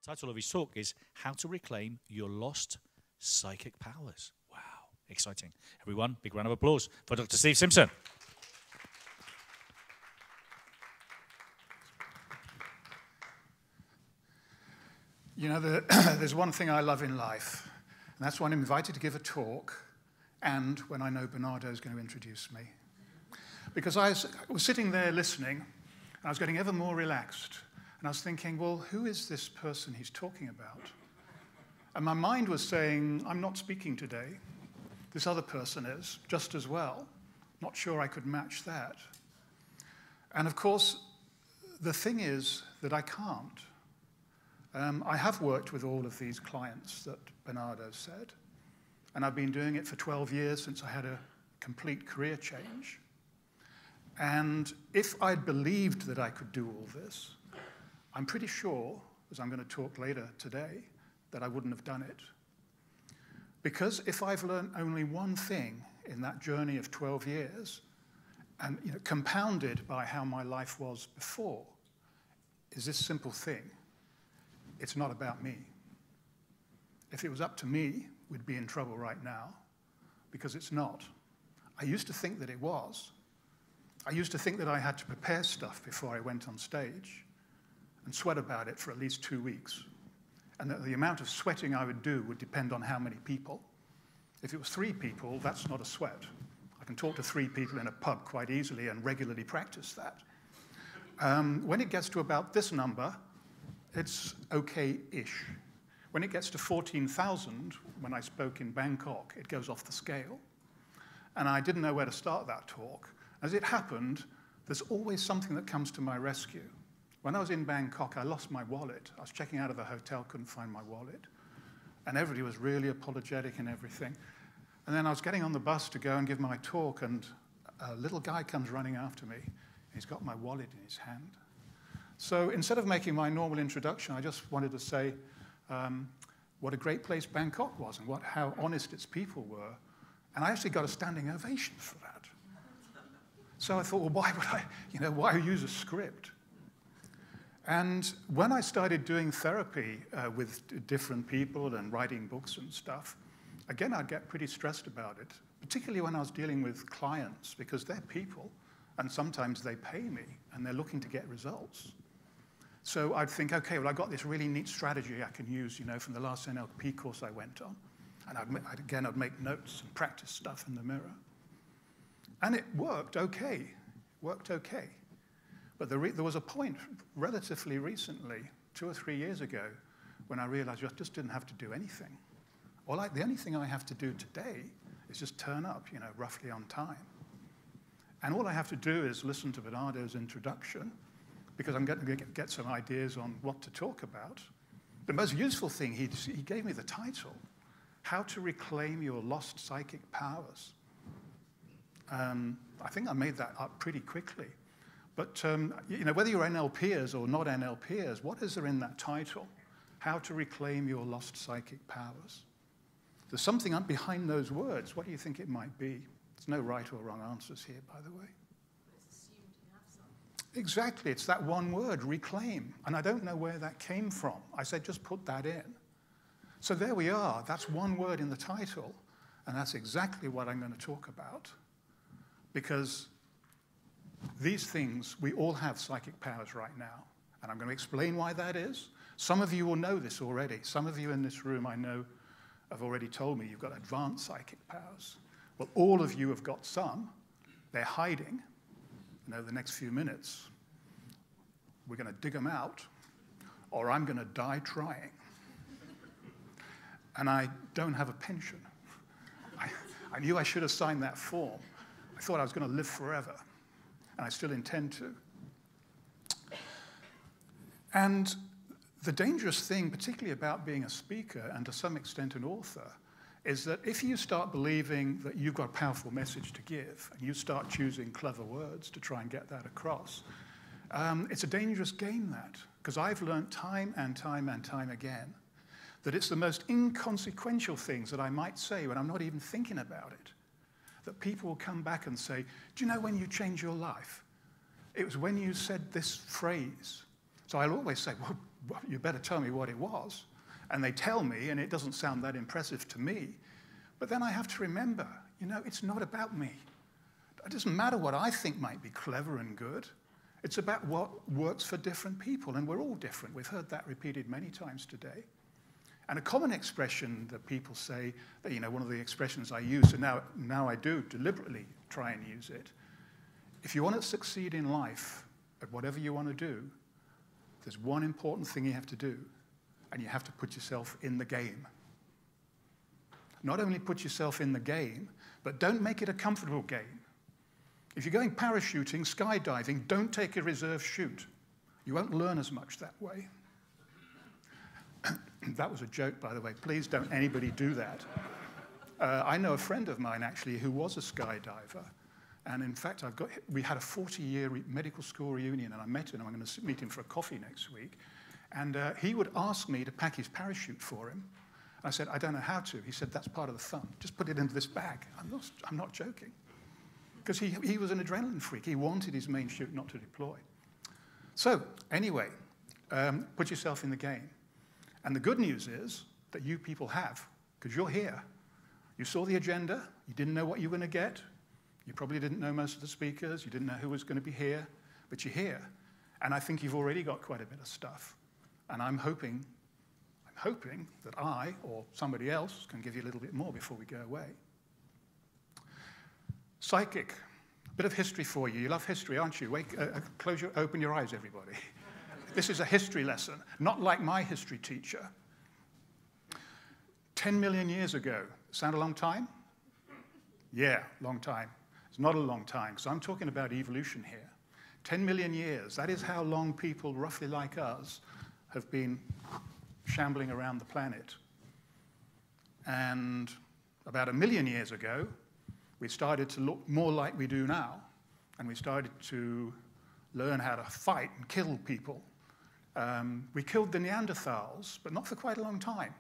title of his talk is How to Reclaim Your Lost Psychic Powers. Wow, exciting. Everyone, big round of applause for Dr. Steve Simpson. You know, there's one thing I love in life, and that's when I'm invited to give a talk and when I know Bernardo is going to introduce me. Because I was sitting there listening, and I was getting ever more relaxed. And I was thinking, well, who is this person he's talking about? And my mind was saying, I'm not speaking today. This other person is, just as well. Not sure I could match that. And of course, the thing is that I can't. I have worked with all of these clients that Bernardo said, and I've been doing it for 12 years since I had a complete career change. And if I'd believed that I could do all this, I'm pretty sure, as I'm going to talk later today, that I wouldn't have done it. Because if I've learned only one thing in that journey of 12 years, and compounded by how my life was before, is this simple thing. It's not about me. If it was up to me, we'd be in trouble right now, because it's not. I used to think that it was. I used to think that I had to prepare stuff before I went on stage and sweat about it for at least 2 weeks. And that the amount of sweating I would do would depend on how many people. If it was 3 people, that's not a sweat. I can talk to 3 people in a pub quite easily and regularly practice that. When it gets to about this number, it's okay-ish. When it gets to 14,000, when I spoke in Bangkok, it goes off the scale. And I didn't know where to start that talk. As it happened, there's always something that comes to my rescue. When I was in Bangkok, I lost my wallet. I was checking out of the hotel, couldn't find my wallet. And everybody was really apologetic and everything. And then I was getting on the bus to go and give my talk, and a little guy comes running after me. He's got my wallet in his hand. So instead of making my normal introduction, I just wanted to say what a great place Bangkok was and how honest its people were. And I actually got a standing ovation for that. So I thought, well, why use a script? And when I started doing therapy with different people and writing books and stuff, again, I'd get pretty stressed about it, particularly when I was dealing with clients, because they're people, and sometimes they pay me, and they're looking to get results. So I'd think, okay, well, I've got this really neat strategy I can use, from the last NLP course I went on. And I'd make notes and practice stuff in the mirror. And it worked okay. But there was a point relatively recently, 2 or 3 years ago, when I realized I just didn't have to do anything. The only thing I have to do today is just turn up, roughly on time. And all I have to do is listen to Bernardo's introduction, because I'm going to get some ideas on what to talk about. The most useful thing, he gave me the title, How to Reclaim Your Lost Psychic Powers. I think I made that up pretty quickly. But whether you're NLPers or not NLPers, what is there in that title? How to Reclaim Your Lost Psychic Powers. There's something behind those words. What do you think it might be? There's no right or wrong answers here, by the way. It's assumed you have some. Exactly. It's that one word, reclaim. And I don't know where that came from. I said, just put that in. So there we are. That's one word in the title. And that's exactly what I'm going to talk about. Because these things, we all have psychic powers right now. And I'm going to explain why that is. Some of you will know this already. Some of you in this room, I know, have already told me you've got advanced psychic powers. Well, all of you have got some. They're hiding. And over the next few minutes, we're going to dig them out, or I'm going to die trying. And I don't have a pension. I knew I should have signed that form. I thought I was going to live forever. And I still intend to. And the dangerous thing, particularly about being a speaker and to some extent an author, is that if you start believing that you've got a powerful message to give and you start choosing clever words to try and get that across, it's a dangerous game, that. Because I've learned time and time and time again that it's the most inconsequential things that I might say when I'm not even thinking about it, that people will come back and say, do you know when you changed your life? It was when you said this phrase. So I'll always say, well, well, you better tell me what it was. And they tell me, and it doesn't sound that impressive to me. But then I have to remember, you know, it's not about me. It doesn't matter what I think might be clever and good. It's about what works for different people, and we're all different. We've heard that repeated many times today. And a common expression that people say, that, you know, one of the expressions I use, and now I do deliberately try and use it. If you want to succeed in life at whatever you want to do, there's one important thing you have to do, and you have to put yourself in the game. Not only put yourself in the game, but don't make it a comfortable game. If you're going parachuting, skydiving, don't take a reserve chute. You won't learn as much that way. That was a joke, by the way. Please don't anybody do that. I know a friend of mine, actually, who was a skydiver. And in fact, we had a 40-year medical school reunion, and I met him. I'm going to meet him for a coffee next week. And he would ask me to pack his parachute for him. I said, I don't know how to. He said, that's part of the fun. Just put it into this bag. I'm not joking. Because he was an adrenaline freak. He wanted his main chute not to deploy. So anyway, put yourself in the game. And the good news is that you people have, because you're here. You saw the agenda. You didn't know what you were going to get. You probably didn't know most of the speakers. You didn't know who was going to be here. But you're here. And I think you've already got quite a bit of stuff. And I'm hoping that I or somebody else can give you a little bit more before we go away. Psychic. A bit of history for you. You love history, aren't you? Open your eyes, everybody. This is a history lesson, not like my history teacher. 10 million years ago. Sound a long time? Yeah, long time. It's not a long time, because I'm talking about evolution here. 10 million years. That is how long people roughly like us have been shambling around the planet. And about 1 million years ago, we started to look more like we do now, and we started to learn how to fight and kill people. We killed the Neanderthals, but not for quite a long time.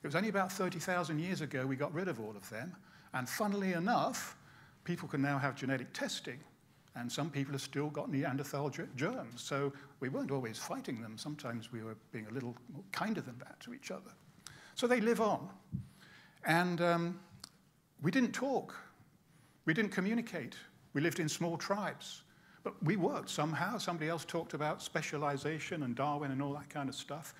It was only about 30,000 years ago we got rid of all of them, and funnily enough, people can now have genetic testing, and some people have still got Neanderthal germs, so we weren't always fighting them. Sometimes we were being a little more kinder than that to each other. So they live on, and we didn't talk. We didn't communicate. We lived in small tribes. But we worked somehow. Somebody else talked about specialization and Darwin and all that kind of stuff.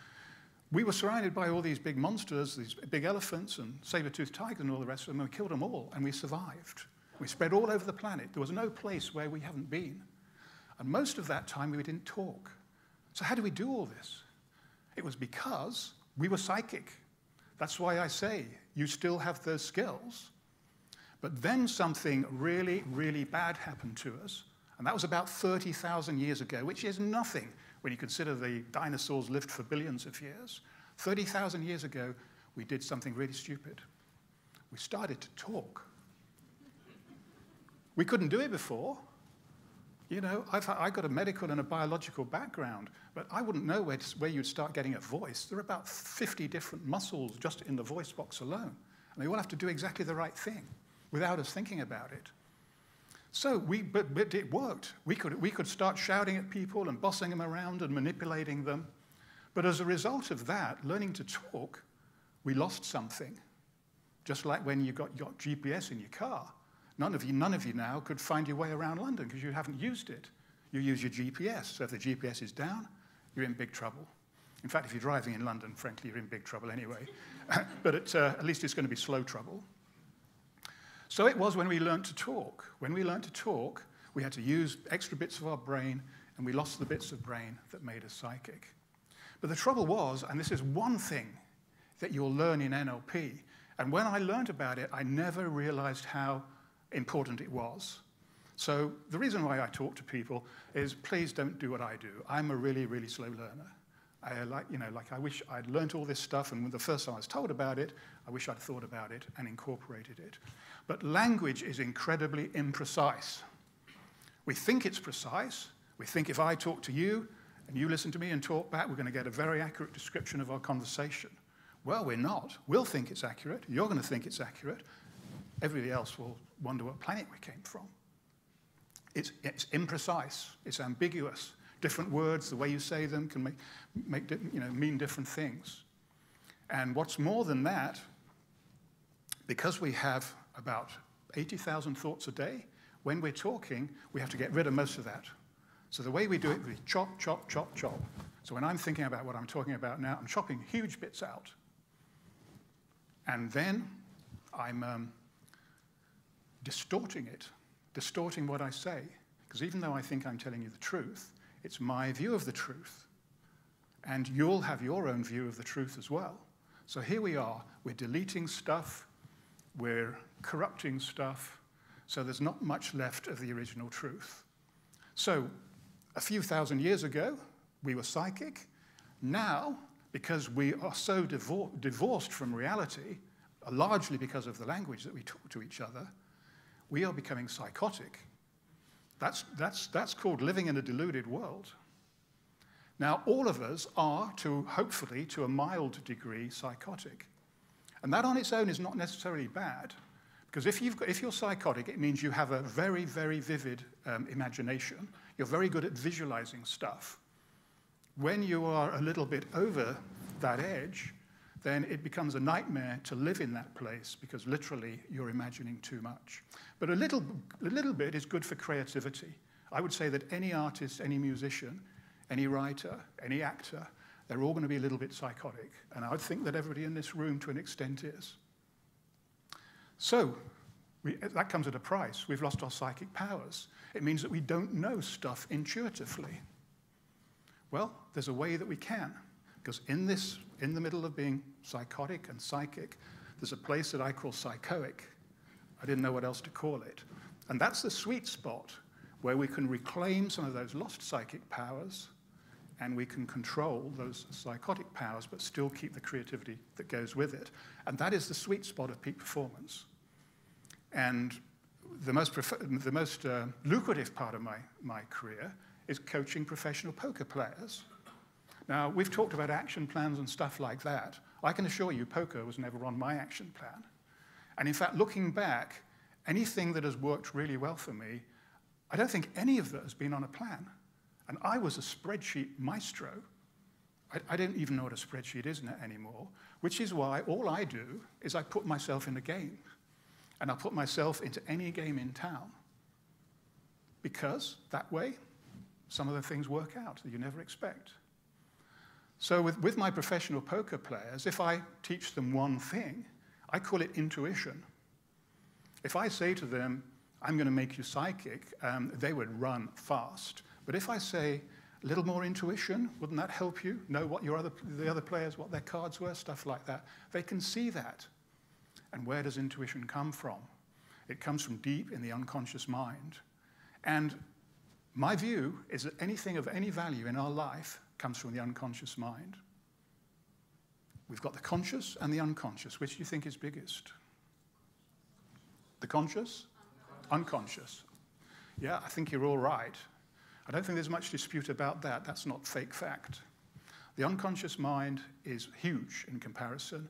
We were surrounded by all these big monsters, these big elephants and saber-toothed tigers and all the rest of them, and we killed them all, and we survived. We spread all over the planet. There was no place where we haven't been. And most of that time, we didn't talk. So how do we do all this? It was because we were psychic. That's why I say you still have those skills. But then something really, really bad happened to us. And that was about 30,000 years ago, which is nothing when you consider the dinosaurs lived for billions of years. 30,000 years ago, we did something really stupid. We started to talk. We couldn't do it before. You know, I got a medical and a biological background, but I wouldn't know where you'd start getting a voice. There are about 50 different muscles just in the voice box alone. And they all have to do exactly the right thing without us thinking about it. So but it worked. We could start shouting at people and bossing them around and manipulating them. But as a result of that, learning to talk, we lost something. Just like when you got GPS in your car. None of you now could find your way around London because you haven't used it. You use your GPS. So if the GPS is down, you're in big trouble. In fact, if you're driving in London, frankly, you're in big trouble anyway. But at least it's going to be slow trouble. So it was when we learned to talk. When we learned to talk, we had to use extra bits of our brain, and we lost the bits of brain that made us psychic. But the trouble was, and this is one thing that you'll learn in NLP, and when I learned about it, I never realized how important it was. So the reason why I talk to people is please don't do what I do. I'm a really, really slow learner. I wish I'd learned all this stuff, and when the first time I was told about it, I wish I'd thought about it and incorporated it. But language is incredibly imprecise. We think it's precise. We think if I talk to you and you listen to me and talk back, we're going to get a very accurate description of our conversation. Well, we're not. We'll think it's accurate. You're going to think it's accurate. Everybody else will wonder what planet we came from. It's imprecise. It's ambiguous. Different words, the way you say them can mean different things. And what's more than that, because we have about 80,000 thoughts a day, when we're talking, we have to get rid of most of that. So the way we do it, we chop, chop, chop, chop. So when I'm thinking about what I'm talking about now, I'm chopping huge bits out. And then I'm distorting it, distorting what I say. Because even though I think I'm telling you the truth, it's my view of the truth. And you'll have your own view of the truth as well. So here we are. We're deleting stuff. We're corrupting stuff. So there's not much left of the original truth. So a few thousand years ago, we were psychic. Now, because we are so divorced from reality, largely because of the language that we talk to each other, we are becoming psychotic. That's called living in a deluded world. Now, all of us are, hopefully, to a mild degree, psychotic. And that on its own is not necessarily bad, because if you're psychotic, it means you have a very, very vivid imagination. You're very good at visualizing stuff. When you are a little bit over that edge, then it becomes a nightmare to live in that place, because literally you're imagining too much. But a little bit is good for creativity. I would say that any artist, any musician, any writer, any actor, they're all going to be a little bit psychotic. And I would think that everybody in this room, to an extent, is. So that comes at a price. We've lost our psychic powers. It means that we don't know stuff intuitively. Well, there's a way that we can. Because in the middle of being psychotic and psychic, there's a place that I call psychoic. I didn't know what else to call it. And that's the sweet spot where we can reclaim some of those lost psychic powers, and we can control those psychotic powers, but still keep the creativity that goes with it. And that is the sweet spot of peak performance. And the most lucrative part of my career is coaching professional poker players. Now, we've talked about action plans and stuff like that. I can assure you poker was never on my action plan. And in fact, looking back, anything that has worked really well for me, I don't think any of that has been on a plan. And I was a spreadsheet maestro. I don't even know what a spreadsheet is anymore, which is why all I do is I put myself in a game. And I put myself into any game in town. Because that way, some of the things work out that you never expect. So with my professional poker players, if I teach them one thing, I call it intuition. If I say to them, I'm going to make you psychic, they would run fast. But if I say, a little more intuition, wouldn't that help you? Know what the other players, what their cards were, stuff like that. They can see that. And where does intuition come from? It comes from deep in the unconscious mind. And my view is that anything of any value in our life comes from the unconscious mind. We've got the conscious and the unconscious. Which do you think is biggest? The conscious? Unconscious. Yeah, I think you're all right. I don't think there's much dispute about that. That's not fake fact. The unconscious mind is huge in comparison.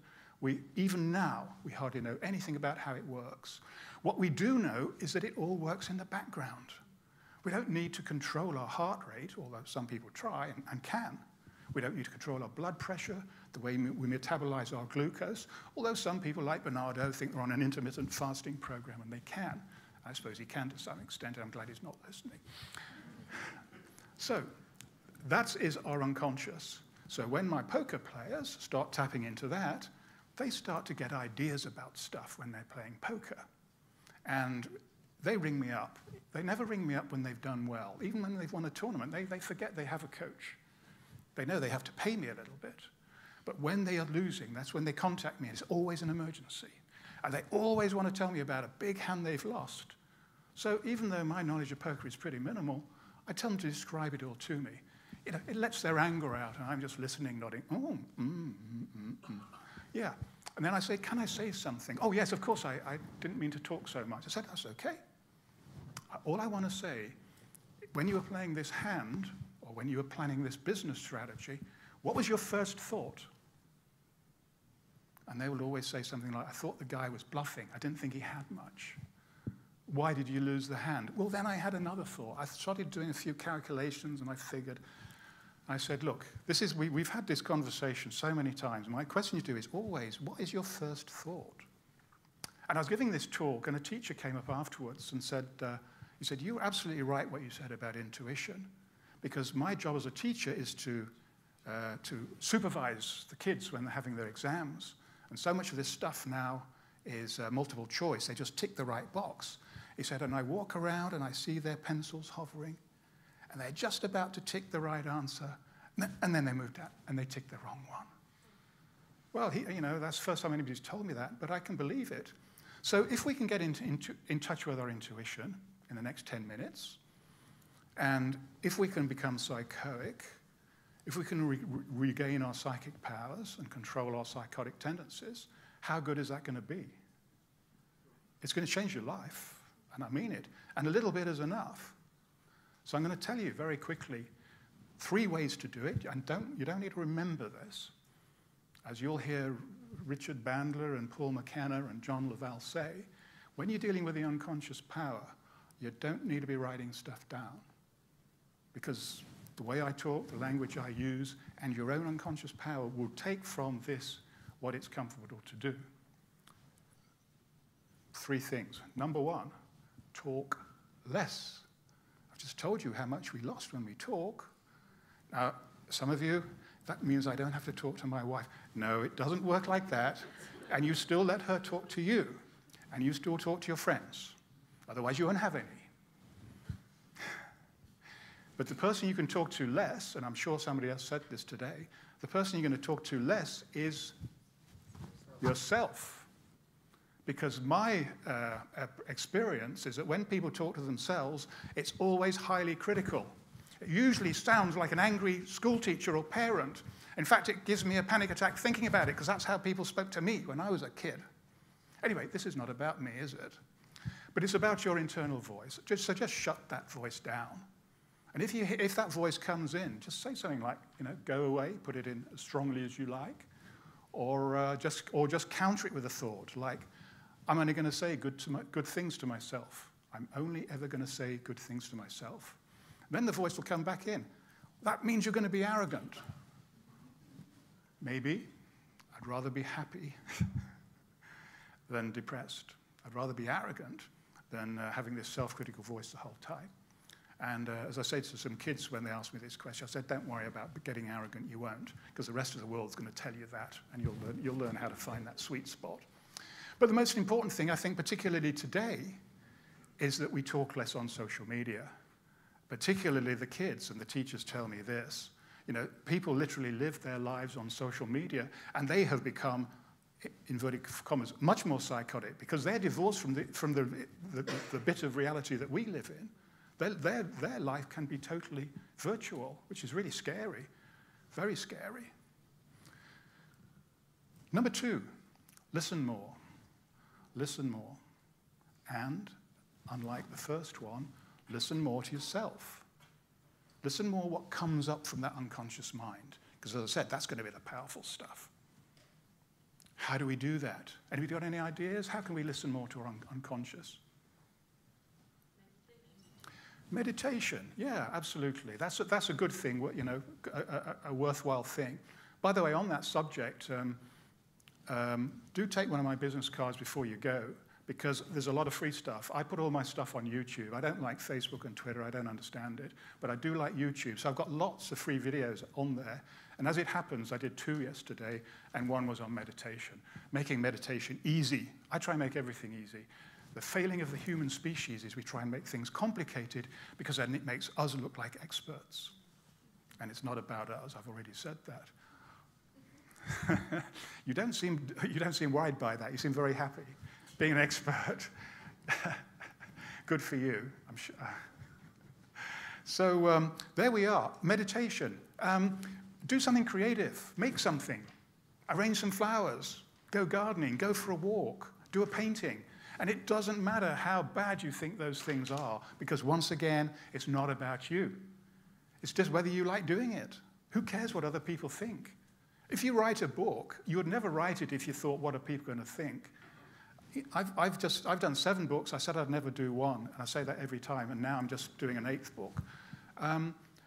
Even now, we hardly know anything about how it works. What we do know is that it all works in the background. We don't need to control our heart rate, although some people try and can. We don't need to control our blood pressure, the way we metabolize our glucose, although some people like Bernardo think they're on an intermittent fasting program, and they can. I suppose he can to some extent, and I'm glad he's not listening. So that is our unconscious. So when my poker players start tapping into that, they start to get ideas about stuff when they're playing poker. And they ring me up. They never ring me up when they've done well. Even when they've won a tournament, they forget they have a coach. They know they have to pay me a little bit. But when they are losing, that's when they contact me. It's always an emergency. And they always want to tell me about a big hand they've lost. So even though my knowledge of poker is pretty minimal, I tell them to describe it all to me. You know, it lets their anger out, and I'm just listening, nodding. Oh, Yeah. And then I say, can I say something? Oh, yes, of course, I didn't mean to talk so much. I said, that's okay. All I want to say, when you were playing this hand, or when you were planning this business strategy, what was your first thought? And they would always say something like, I thought the guy was bluffing. I didn't think he had much. why did you lose the hand? Well, then I had another thought. I started doing a few calculations, and I figured, I said, look, we've had this conversation so many times. My question to you is always, what is your first thought? And I was giving this talk, and a teacher came up afterwards and said, he said, you're absolutely right what you said about intuition, because my job as a teacher is to supervise the kids when they're having their exams. And so much of this stuff now is multiple choice. They just tick the right box. He said, and I walk around and I see their pencils hovering, and they're just about to tick the right answer, and then they moved out and they ticked the wrong one. Well, that's the first time anybody's told me that, but I can believe it. So if we can get in touch with our intuition in the next 10 minutes, and if we can become psychoic, if we can regain our psychic powers and control our psychotic tendencies, how good is that going to be? It's going to change your life, and I mean it. And a little bit is enough. So I'm going to tell you very quickly 3 ways to do it, and you don't need to remember this. As you'll hear Richard Bandler and Paul McKenna and John Laval say, when you're dealing with the unconscious power, you don't need to be writing stuff down. Because the way I talk, the language I use, and your own unconscious power will take from this what it's comfortable to do. 3 things. Number 1, talk less. I've just told you how much we lost when we talk. Now, some of you, that means I don't have to talk to my wife. No, it doesn't work like that. And you still let her talk to you. And you still talk to your friends. Otherwise, you won't have any. But the person you can talk to less, and I'm sure somebody else said this today, the person you're going to talk to less is yourself. Because my experience is that when people talk to themselves, it's always highly critical. It usually sounds like an angry school teacher or parent. In fact, it gives me a panic attack thinking about it, because that's how people spoke to me when I was a kid. Anyway, this is not about me, is it? But it's about your internal voice. So just shut that voice down. And if that voice comes in, just say something like, go away, put it in as strongly as you like, or just counter it with a thought like, I'm only going to say good things to myself. I'm only ever going to say good things to myself. Then the voice will come back in. That means you're going to be arrogant. Maybe. I'd rather be happy than depressed. I'd rather be arrogant than having this self-critical voice the whole time. And as I said to some kids when they asked me this question, I said, don't worry about getting arrogant, you won't, because the rest of the world's going to tell you that, and you'll learn how to find that sweet spot. But the most important thing, I think, particularly today, is that we talk less on social media, particularly the kids, and the teachers tell me this. People literally live their lives on social media, and they have become, inverted commas, much more psychotic, because they're divorced from the bit of reality that we live in. Their life can be totally virtual, which is really scary, very scary. Number 2, listen more. Listen more. And, unlike the first one, listen more to yourself. Listen more what comes up from that unconscious mind. Because as I said, that's going to be the powerful stuff. How do we do that? Anybody got any ideas? How can we listen more to our unconscious? Meditation, yeah, absolutely. That's a good thing, a worthwhile thing. By the way, on that subject, do take one of my business cards before you go, because there's a lot of free stuff. I put all my stuff on YouTube. I don't like Facebook and Twitter. I don't understand it. But I do like YouTube. So I've got lots of free videos on there. And as it happens, I did 2 yesterday, and 1 was on meditation, making meditation easy. I try and make everything easy. The failing of the human species is we try and make things complicated, because then it makes us look like experts. And it's not about us. I've already said that. You don't seem worried by that. You seem very happy. Being an expert. Good for you, I'm sure. So there we are. Meditation. Do something creative. Make something. Arrange some flowers. Go gardening. Go for a walk. Do a painting. And it doesn't matter how bad you think those things are, because once again, it's not about you. It's just whether you like doing it. Who cares what other people think? If you write a book, you would never write it if you thought, what are people going to think? I've done 7 books. I said I'd never do one, and I say that every time, and now I'm just doing an 8th book.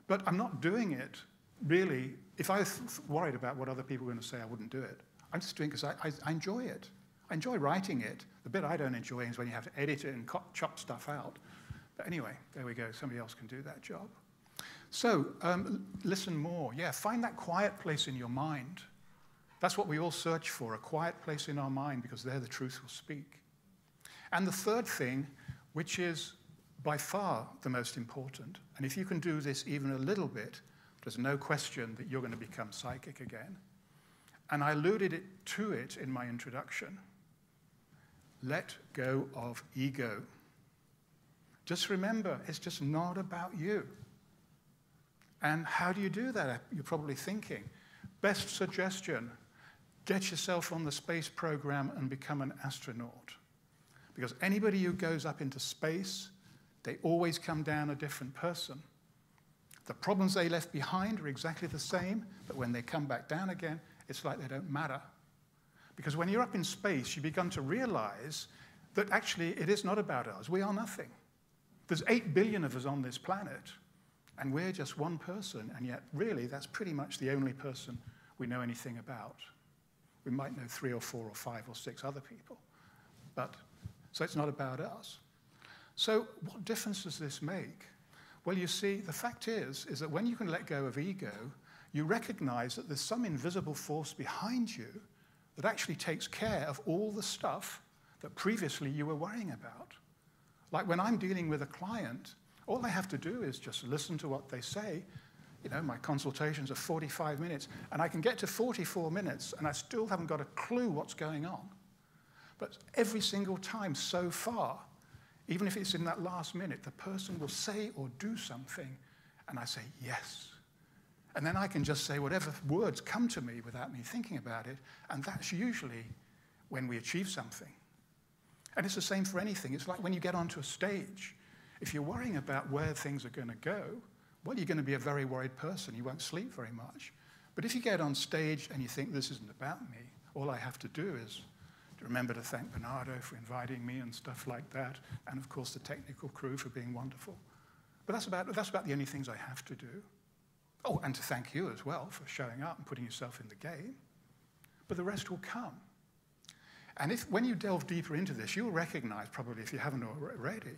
But I'm not doing it, really. If I was worried about what other people were going to say, I wouldn't do it. I'm just doing it because I enjoy it. I enjoy writing it. The bit I don't enjoy is when you have to edit it and chop stuff out. But anyway, there we go. Somebody else can do that job. So listen more. Yeah, find that quiet place in your mind. That's what we all search for, a quiet place in our mind, because there the truth will speak. And the third thing, which is by far the most important, and if you can do this even a little bit, there's no question that you're going to become psychic again. And I alluded to it in my introduction. Let go of ego. Just remember, it's just not about you. And how do you do that? You're probably thinking. Best suggestion, get yourself on the space program and become an astronaut. Because anybody who goes up into space, they always come down a different person. The problems they left behind are exactly the same, but when they come back down again, it's like they don't matter. Because when you're up in space, you begin to realize that actually it is not about us. We are nothing. There's 8 billion of us on this planet, and we're just one person, and yet really that's pretty much the only person we know anything about. We might know 3 or 4 or 5 or 6 other people, so it's not about us. So what difference does this make? Well, you see, the fact is that when you can let go of ego, you recognize that there's some invisible force behind you that actually takes care of all the stuff that previously you were worrying about. Like when I'm dealing with a client, all I have to do is just listen to what they say. You know, my consultations are 45 minutes, and I can get to 44 minutes, and I still haven't got a clue what's going on. But every single time so far, even if it's in that last minute, the person will say or do something, and I say, yes. And then I can just say whatever words come to me without me thinking about it, and that's usually when we achieve something. And it's the same for anything. It's like when you get onto a stage. If you're worrying about where things are going to go, well, you're going to be a very worried person. You won't sleep very much. But if you get on stage and you think this isn't about me, all I have to do is to remember to thank Bernardo for inviting me and stuff like that, and of course the technical crew for being wonderful. But that's about the only things I have to do. Oh, and to thank you as well for showing up and putting yourself in the game. But the rest will come. And when you delve deeper into this, you'll recognize, probably if you haven't already,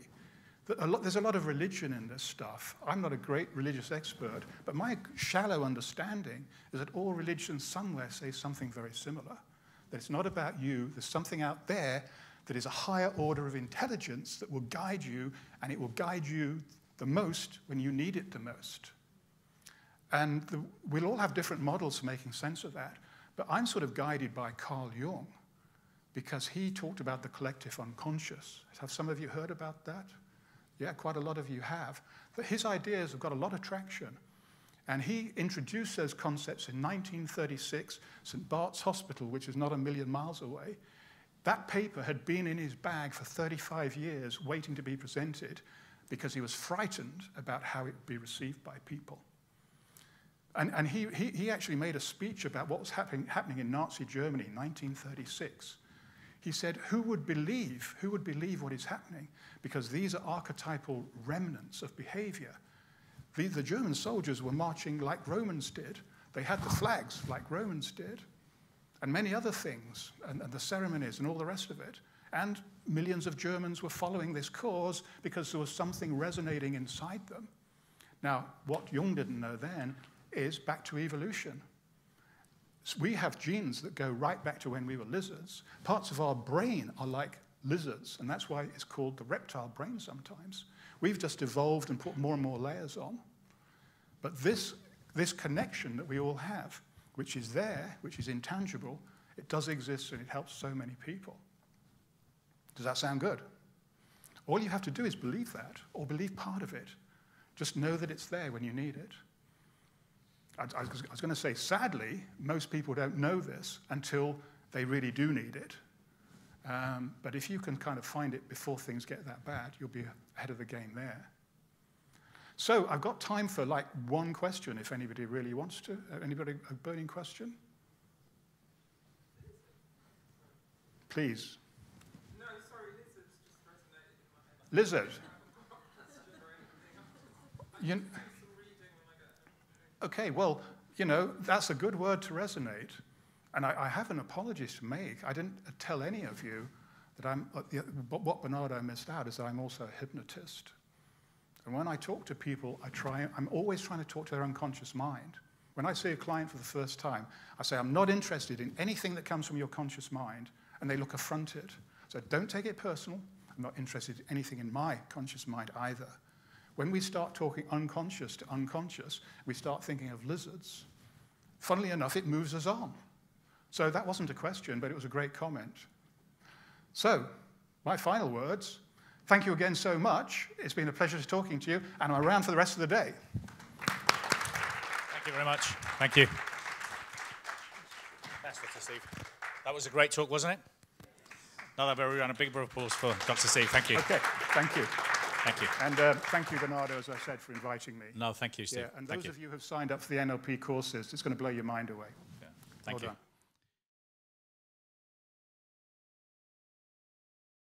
that there's a lot of religion in this stuff. I'm not a great religious expert, but my shallow understanding is that all religions somewhere say something very similar. That it's not about you, there's something out there that is a higher order of intelligence that will guide you, and it will guide you the most when you need it the most. And we'll all have different models for making sense of that, but I'm sort of guided by Carl Jung, because he talked about the collective unconscious. Have some of you heard about that? Yeah, quite a lot of you have. But his ideas have got a lot of traction. And he introduced those concepts in 1936, St. Bart's Hospital, which is not a million miles away. That paper had been in his bag for 35 years, waiting to be presented, because he was frightened about how it would be received by people. And he actually made a speech about what was happening in Nazi Germany in 1936. He said, who would believe what is happening? Because these are archetypal remnants of behavior. The German soldiers were marching like Romans did. They had the flags like Romans did, and many other things, and the ceremonies and all the rest of it. And millions of Germans were following this cause because there was something resonating inside them. Now, what Jung didn't know then is back to evolution. We have genes that go right back to when we were lizards. Parts of our brain are like lizards, and that's why it's called the reptile brain sometimes. We've just evolved and put more and more layers on. But this connection that we all have, which is there, which is intangible, it does exist and it helps so many people. Does that sound good? All you have to do is believe that, or believe part of it. Just know that it's there when you need it. I was going to say, sadly, most people don't know this until they really do need it. But if you can kind of find it before things get that bad, you'll be ahead of the game there. So I've got time for like one question, if anybody really wants to. Anybody a burning question? Please. No, Lizard. Okay, well, you know, that's a good word to resonate. And I have an apology to make. I didn't tell any of you that what Bernardo missed out is that I'm also a hypnotist. And when I talk to people, I'm always trying to talk to their unconscious mind. When I see a client for the first time, I say, I'm not interested in anything that comes from your conscious mind, and they look affronted. So don't take it personal. I'm not interested in anything in my conscious mind either. When we start talking unconscious to unconscious, we start thinking of lizards. Funnily enough, it moves us on. So that wasn't a question, but it was a great comment. So, my final words, thank you again so much. It's been a pleasure talking to you, and I'm around for the rest of the day. Thank you very much. Thank you. Thanks, Dr. Steve. That was a great talk, wasn't it? Another very round of big applause for Dr. Steve. Thank you. Okay, thank you. Thank you. And thank you, Bernardo, as I said, for inviting me. No, thank you, Steve. Yeah, and those of you who have signed up for the NLP courses, it's going to blow your mind away. Yeah. Thank you. Well done.